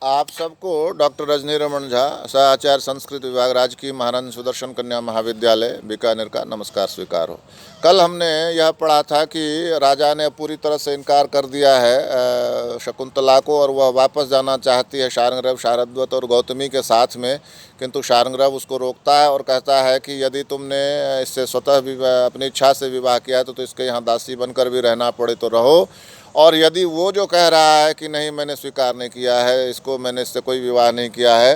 आप सबको डॉक्टर रजनी रमन झा, सहाचार्य संस्कृत विभाग, राजकीय महारानी सुदर्शन कन्या महाविद्यालय बीकानेर का नमस्कार स्वीकार हो। कल हमने यह पढ़ा था कि राजा ने पूरी तरह से इनकार कर दिया है शकुंतला को और वह वापस जाना चाहती है शार्ंगदेव, शारद्वत और गौतमी के साथ में, किंतु शार्ंगदेव उसको रोकता है और कहता है कि यदि तुमने इससे स्वतः अपनी इच्छा से विवाह किया है तो इसके यहाँ दासी बनकर भी रहना पड़े तो रहो, और यदि वो जो कह रहा है कि नहीं मैंने स्वीकार नहीं किया है इसको, मैंने इससे कोई विवाह नहीं किया है,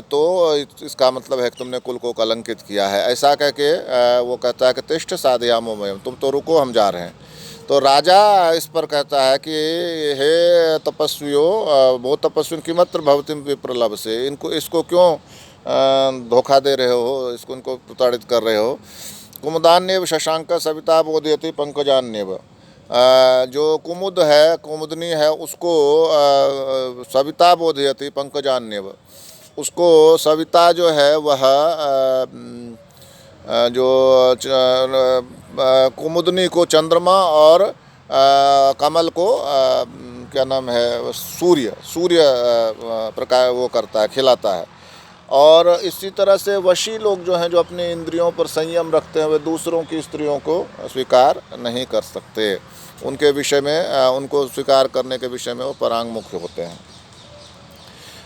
तो इसका मतलब है कि तुमने कुल को कलंकित किया है। ऐसा कह के वो कहता है कि तिष्ठ साधयामोमयम, तुम तो रुको हम जा रहे हैं। तो राजा इस पर कहता है कि हे तपस्वियों, वो तपस्वी किमत्र भवतिम विप्रलभ से, इसको क्यों धोखा दे रहे हो, इनको प्रताड़ित कर रहे हो। कुमुदान्यव शशांक सविता बोधयति पंकजान्यव, जो कुमुद है, कुमुदनी है, उसको सविता बोधयति पंकजान्यव, उसको सविता जो है वह जो कुमुदनी को चंद्रमा और कमल को क्या नाम है, सूर्य प्रकार वो करता है, खिलाता है। और इसी तरह से वशी लोग जो हैं, जो अपनी इंद्रियों पर संयम रखते हैं, वे दूसरों की स्त्रियों को स्वीकार नहीं कर सकते। उनके विषय में, उनको स्वीकार करने के विषय में वो परांगमुख होते हैं।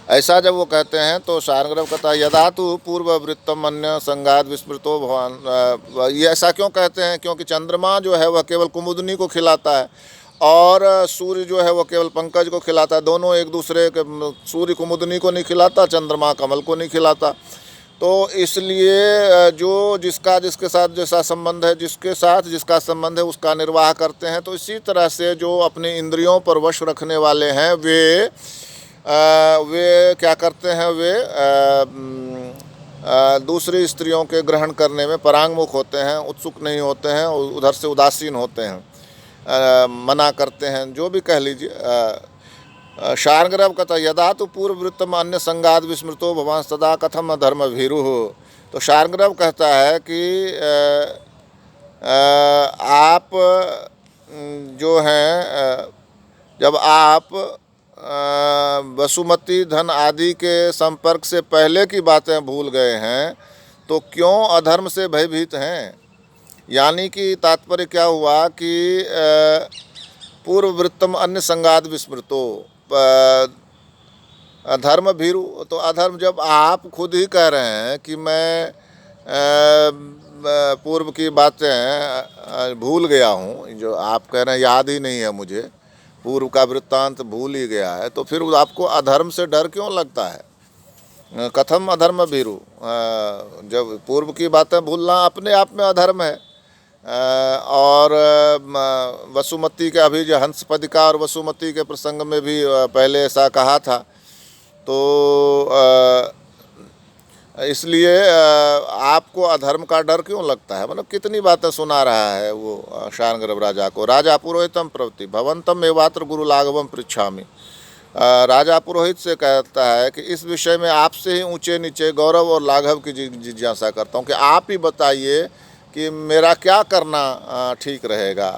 ऐसा जब वो कहते हैं तो शार्ंगदेव कहता है यदा तु पूर्ववृत्तम अन्य संगात विस्मृतो भवान। ये ऐसा क्यों कहते हैं? क्योंकि चंद्रमा जो है वह केवल कुमुदनी को खिलाता है और सूर्य जो है वह केवल पंकज को खिलाता है। दोनों एक दूसरे के, सूर्य कुमुदनी को नहीं खिलाता, चंद्रमा कमल को नहीं खिलाता। तो इसलिए जो जिसके साथ जैसा संबंध है, जिसके साथ जिसका संबंध है उसका निर्वाह करते हैं। तो इसी तरह से जो अपनी इंद्रियों पर वश रखने वाले हैं वे क्या करते हैं, वे दूसरी स्त्रियों के ग्रहण करने में परांगमुख होते हैं, उत्सुक नहीं होते हैं, उधर से उदासीन होते हैं, मना करते हैं, जो भी कह लीजिए। शार्ंगदेव कहता यदा तो पूर्ववृत्तम अन्य संगात विस्मृतो भवान सदा कथम धर्म भीरु हो। तो शार्ंगदेव कहता है कि आप जो हैं, जब आप वसुमती धन आदि के संपर्क से पहले की बातें भूल गए हैं तो क्यों अधर्म से भयभीत हैं। यानी कि तात्पर्य क्या हुआ कि पूर्ववृत्तम अन्य संगात विस्मृतो, अधर्म भीरु। तो अधर्म, जब आप खुद ही कह रहे हैं कि मैं पूर्व की बातें भूल गया हूँ, जो आप कह रहे हैं याद ही नहीं है मुझे, पूर्व का वृत्तांत भूल ही गया है, तो फिर आपको अधर्म से डर क्यों लगता है। कथम अधर्म भीरु, जब पूर्व की बातें भूलना अपने आप में अधर्म है। और वसुमती के, अभी जो हंसपदिका और वसुमती के प्रसंग में भी पहले ऐसा कहा था। तो इसलिए आपको अधर्म का डर क्यों लगता है। मतलब कितनी बातें सुना रहा है वो शार्ंगदेव राजा को। राजा पुरोहितम प्रवृत्ति भवंतम एवात्र गुरु लाघवम पृच्छामि। राजा पुरोहित से कहता है कि इस विषय में आपसे ही ऊंचे नीचे गौरव और लाघव की जिज्ञासा करता हूँ कि आप ही बताइए कि मेरा क्या करना ठीक रहेगा।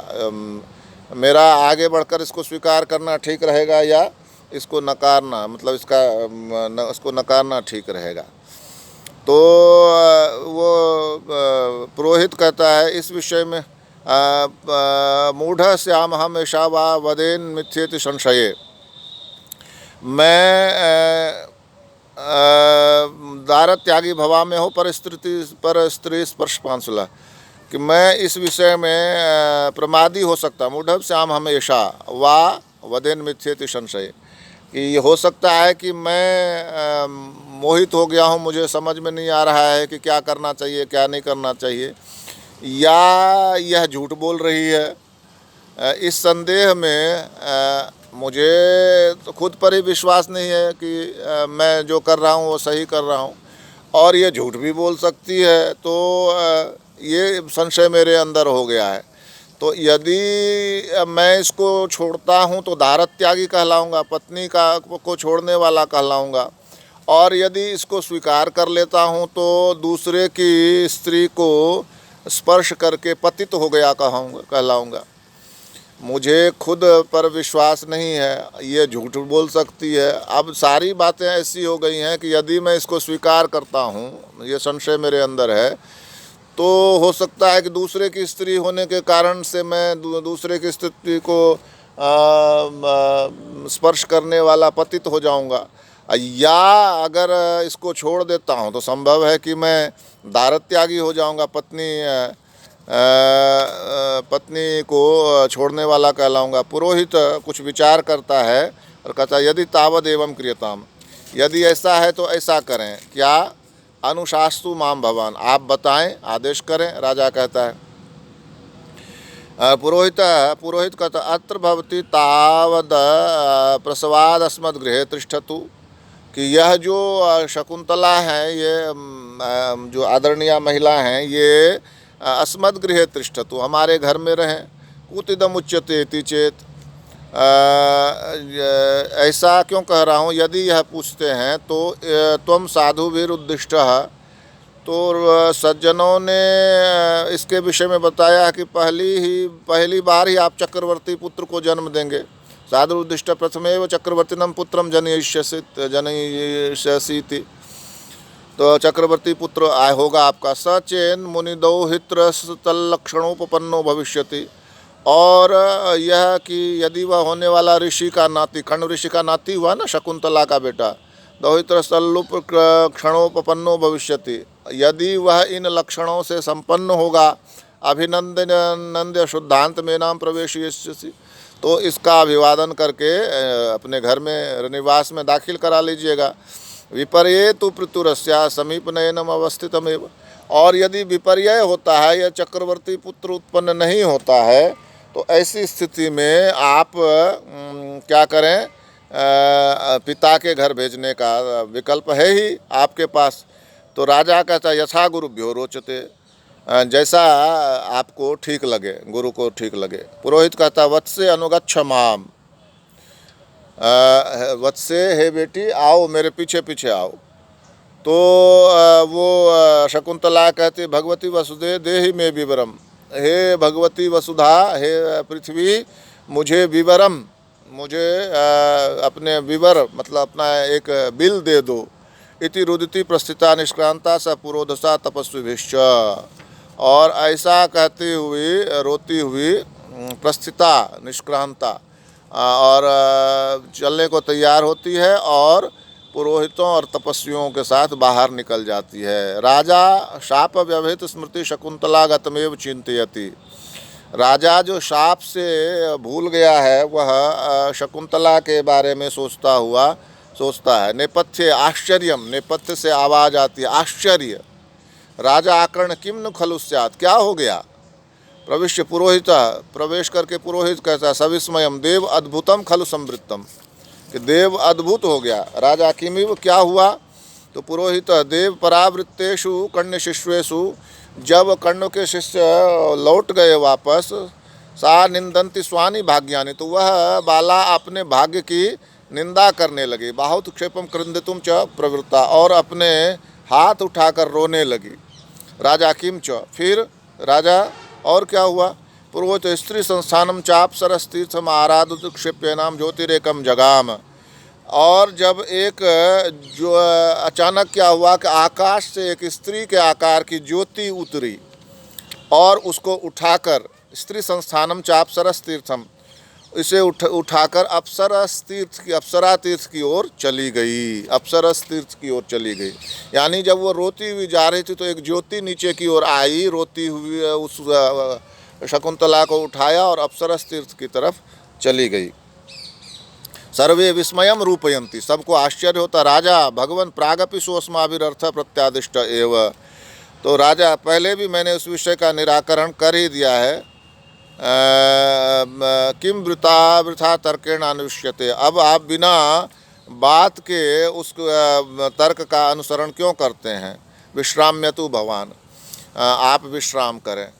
मेरा आगे बढ़कर इसको स्वीकार करना ठीक रहेगा या इसको नकारना, मतलब इसको नकारना ठीक रहेगा। तो वो पुरोहित कहता है इस विषय में मूढ़ श्याम हम ऐशा वा वदेन मिथ्येति संशये। मैं दार त्यागी भवा में हो पर स्त्री स्पर्श पांसुला, कि मैं इस विषय में प्रमादी हो सकता। मूढ़ श्याम हम ऐशा वा वदेन मिथ्येति संशये, कि ये हो सकता है कि मैं मोहित हो गया हूँ, मुझे समझ में नहीं आ रहा है कि क्या करना चाहिए क्या नहीं करना चाहिए, या यह झूठ बोल रही है। इस संदेह में मुझे तो खुद पर ही विश्वास नहीं है कि मैं जो कर रहा हूँ वो सही कर रहा हूँ, और ये झूठ भी बोल सकती है। तो ये संशय मेरे अंदर हो गया है। तो यदि मैं इसको छोड़ता हूँ तो दारत त्यागी कहलाऊँगा, पत्नी को छोड़ने वाला कहलाऊँगा, और यदि इसको स्वीकार कर लेता हूँ तो दूसरे की स्त्री को स्पर्श करके पतित हो गया कहलाऊँगा। मुझे खुद पर विश्वास नहीं है, ये झूठ बोल सकती है। अब सारी बातें ऐसी हो गई हैं कि यदि मैं इसको स्वीकार करता हूँ, ये संशय मेरे अंदर है, तो हो सकता है कि दूसरे की स्त्री होने के कारण से मैं दूसरे की स्त्री को स्पर्श करने वाला पतित हो जाऊंगा, या अगर इसको छोड़ देता हूं तो संभव है कि मैं दारत्यागी हो जाऊंगा, पत्नी को छोड़ने वाला कहलाऊंगा। पुरोहित कुछ विचार करता है और कहता है यदि तावद एवं क्रियताम, यदि ऐसा है तो ऐसा करें, क्या अनुशास्तु माम भवान, आप बताएं, आदेश करें। राजा कहता है, पुरोहित कहता अत्र भवती तावद प्रसवाद अस्मद् गृहे तिष्ठतु, कि यह जो शकुंतला है, ये जो आदरणीय महिला हैं, ये अस्मद् गृहे तिष्ठतु, हमारे घर में रहें। कुतिदम उच्यते इति चेत, ऐसा क्यों कह रहा हूँ, यदि यह पूछते हैं तो त्वम साधुभिरुद्दिष्टः, तो सज्जनों ने इसके विषय में बताया कि पहली बार ही आप चक्रवर्ती पुत्र को जन्म देंगे। साधुरुद्दिष्ट प्रथमेव चक्रवर्तिनम पुत्रम जनयिष्यसि, तो चक्रवर्ती पुत्र होगा आपका। सचेन मुनिदौहित्रस्तल्लक्षणोपपन्नो भविष्यति, और यह कि यदि वह होने वाला ऋषि का नाती, कण्व ऋषि का नाती हुआ ना, शकुंतला का बेटा, दौहित्रस्तल्लुप क्षणोपपन्नो भविष्यति, यदि वह इन लक्षणों से संपन्न होगा, अभिनंदन शुद्धांत में नाम प्रवेशयिष्यसि, तो इसका अभिवादन करके अपने घर में निवास में दाखिल करा लीजिएगा। विपर्ये तो पृतुरस्या समीप नयनम अवस्थितमेव, और यदि विपर्य होता है, यह चक्रवर्ती पुत्र उत्पन्न नहीं होता है, तो ऐसी स्थिति में आप क्या करें, पिता के घर भेजने का विकल्प है ही आपके पास। तो राजा कहता है यथा गुरुभ्यो रोचते, जैसा आपको ठीक लगे, गुरु को ठीक लगे। पुरोहित कहता वत्से अनुगच्छ माम, वत्से हे बेटी आओ, मेरे पीछे पीछे आओ। तो वो शकुंतला कहती भगवती वसुदे देहि में विवरम, हे भगवती वसुधा, हे पृथ्वी, मुझे विवरम, मुझे अपने विवर मतलब अपना एक बिल दे दो। इति रुदिति प्रस्थिता निष्क्रांता स पुरोधसा तपस्विभिश्च, और ऐसा कहती हुई रोती हुई प्रस्थिता निष्क्रांता, और चलने को तैयार होती है और पुरोहितों और तपस्वियों के साथ बाहर निकल जाती है। राजा शाप व्यवहित स्मृति शकुंतला गतमेव चिंतयति, राजा जो शाप से भूल गया है वह शकुंतला के बारे में सोचता है। नेपथ्य आश्चर्यम, नेपथ्य से आवाज़ आती है आश्चर्य। राजा आकर्ण किम नु खलु स्यात्, क्या हो गया। प्रविश्य पुरोहित, प्रवेश करके पुरोहित कहता सविस्मयम देव अद्भुतम खलु संवृत्तम, कि देव अद्भुत हो गया। राजा किमिव, क्या हुआ। तो पुरोहित देव परावृत्तेषु कण्य शिष्येषु, जब कण्व के शिष्य लौट गए वापस, सा निंदन्ति स्वानि भाग्यानि, तो वह बाला अपने भाग्य की निंदा करने लगी। बाहुत क्षेपम क्रंदितुम च प्रवृत्ता, और अपने हाथ उठाकर रोने लगी। राजा किम च, फिर राजा और क्या हुआ। पुरोहित स्त्री संस्थानम चापसरस तीर्थम आराधुत क्षेप्य नाम ज्योतिरेकम जगाम, और जब एक जो अचानक क्या हुआ कि आकाश से एक स्त्री के आकार की ज्योति उतरी और उसको उठाकर, स्त्री संस्थानम चापसरस तीर्थम, इसे उठाकर अप्सरा तीर्थ की ओर चली गई, अप्सरस तीर्थ की ओर चली गई। यानी जब वो रोती हुई जा रही थी तो एक ज्योति नीचे की ओर आई, रोती हुई उस शकुंतला को उठाया और अप्सरस तीर्थ की तरफ चली गई। सर्वे विस्मयम रूपयंती, सबको आश्चर्य होता। राजा भगवन् प्रागपि सोऽस्माभिरर्थ प्रत्यादिष्ट एव, तो राजा पहले भी मैंने उस विषय का निराकरण कर ही दिया है। किम वृथा तर्केण अनुष्यते, अब आप बिना बात के उस तर्क का अनुसरण क्यों करते हैं। विश्राम्यतु भवान, आप विश्राम करें।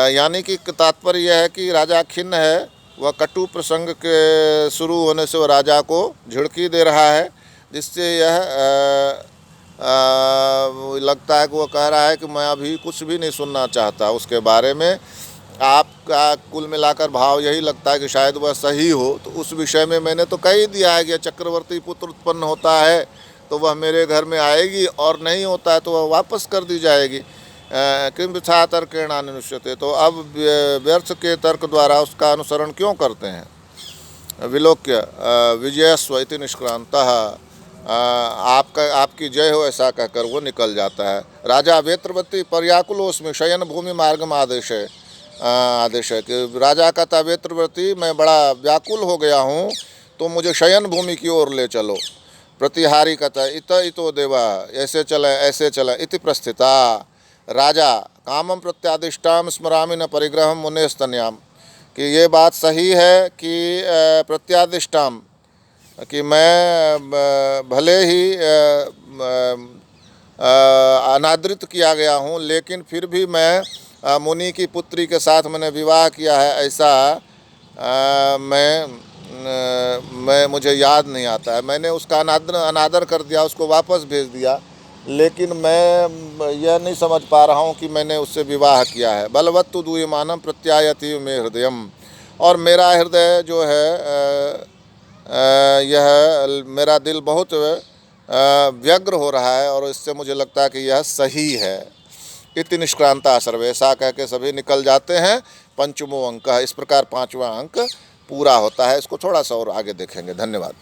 यानी कि तात्पर्य यह है कि राजा खिन्न है, वह कटु प्रसंग के शुरू होने से वह राजा को झिड़की दे रहा है, जिससे यह लगता है कि वह कह रहा है कि मैं अभी कुछ भी नहीं सुनना चाहता उसके बारे में। आपका कुल मिलाकर भाव यही लगता है कि शायद वह सही हो, तो उस विषय में मैंने तो कह ही दिया है कि चक्रवर्ती पुत्र उत्पन्न होता है तो वह मेरे घर में आएगी, और नहीं होता है तो वह वापस कर दी जाएगी। किम वृथा तर्केण अनुष्यते, तो अब व्यर्थ के तर्क द्वारा उसका अनुसरण क्यों करते हैं। विलोक्य विजयस्व इति निष्क्रांतः, आपकी जय हो ऐसा कहकर वो निकल जाता है। राजा वेत्रवती पर्याकुलोस्मि शयन भूमि मार्गम आदेश है कि राजा कहता वेत्रवती मैं बड़ा व्याकुल हो गया हूँ, तो मुझे शयन भूमि की ओर ले चलो। प्रतिहारी कहता इत इतो देवा, ऐसे चले इति प्रस्थिता। राजा कामम प्रत्यादिष्टाम स्मरामि न परिग्रहम मुने स्तन्याम, कि ये बात सही है कि प्रत्यादिष्टाम, कि मैं भले ही अनादृत किया गया हूँ, लेकिन फिर भी मैं मुनि की पुत्री के साथ मैंने विवाह किया है, ऐसा मैं मुझे याद नहीं आता है। मैंने उसका अनादर कर दिया, उसको वापस भेज दिया, लेकिन मैं यह नहीं समझ पा रहा हूँ कि मैंने उससे विवाह किया है। बलवत्तु दूयमानम प्रत्यायति मे हृदयम, और मेरा हृदय जो है यह मेरा दिल बहुत व्यग्र हो रहा है, और इससे मुझे लगता है कि यह सही है। इति निष्क्रांता सर्वे, ऐसा कह के सभी निकल जाते हैं। पंचमो अंक, इस प्रकार 5वां अंक पूरा होता है। इसको थोड़ा सा और आगे देखेंगे। धन्यवाद।